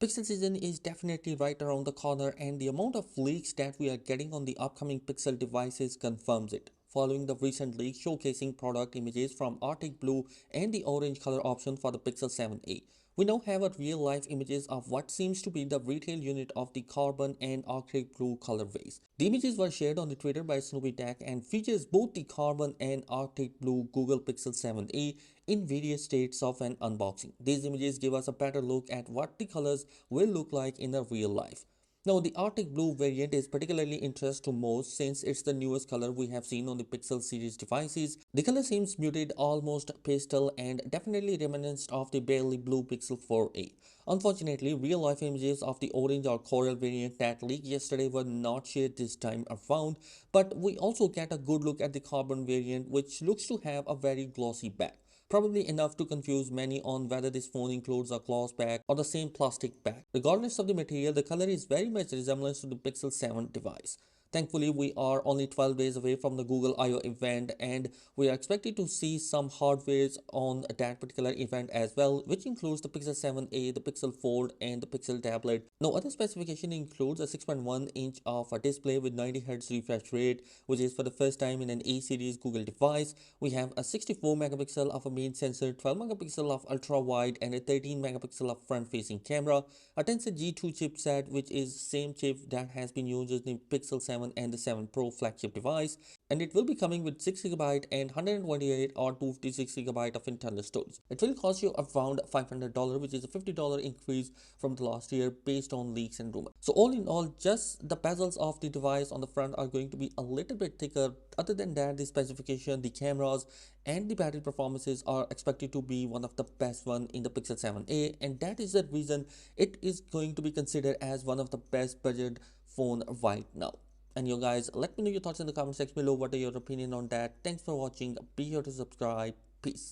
Pixel season is definitely right around the corner, and the amount of leaks that we are getting on the upcoming Pixel devices confirms it. Following the recent leak showcasing product images from Arctic Blue and the orange color option for the Pixel 7a, we now have a real-life images of what seems to be the retail unit of the carbon and Arctic Blue colorways. The images were shared on the Twitter by Snoopy Tech and features both the carbon and Arctic Blue Google Pixel 7a in various states of an unboxing. These images give us a better look at what the colors will look like in a real life. Now, the Arctic Blue variant is particularly interesting to most since it's the newest color we have seen on the Pixel series devices. The color seems muted, almost pastel, and definitely reminiscent of the barely blue Pixel 4a. Unfortunately, real-life images of the orange or coral variant that leaked yesterday were not shared this time around, but we also get a good look at the carbon variant, which looks to have a very glossy back. Probably enough to confuse many on whether this phone includes a gloss back or the same plastic back. Regardless of the material, the color is very much resemblance to the Pixel 7 device. Thankfully, we are only 12 days away from the Google I/O event, and we are expected to see some hardwares on that particular event as well, which includes the Pixel 7a, the Pixel Fold, and the Pixel tablet. Now, other specification includes a 6.1-inch of a display with 90Hz refresh rate, which is for the first time in an A series Google device. We have a 64 megapixel of a main sensor, 12 megapixel of ultra wide, and a 13 megapixel of front facing camera. A Tensor G2 chipset, which is same chip that has been used in the Pixel 7 and the 7 Pro flagship device, and it will be coming with 6GB and 128 or 256GB of internal storage. It will cost you around $500, which is a $50 increase from the last year based on leaks and rumors. So all in all, just the bezels of the device on the front are going to be a little bit thicker. Other than that, the specification, the cameras, and the battery performances are expected to be one of the best one in the Pixel 7a, and that is the reason it is going to be considered as one of the best budget phone right now. And you guys, let me know your thoughts in the comment section below. What are your opinion on that? Thanks for watching. Be sure to subscribe. Peace.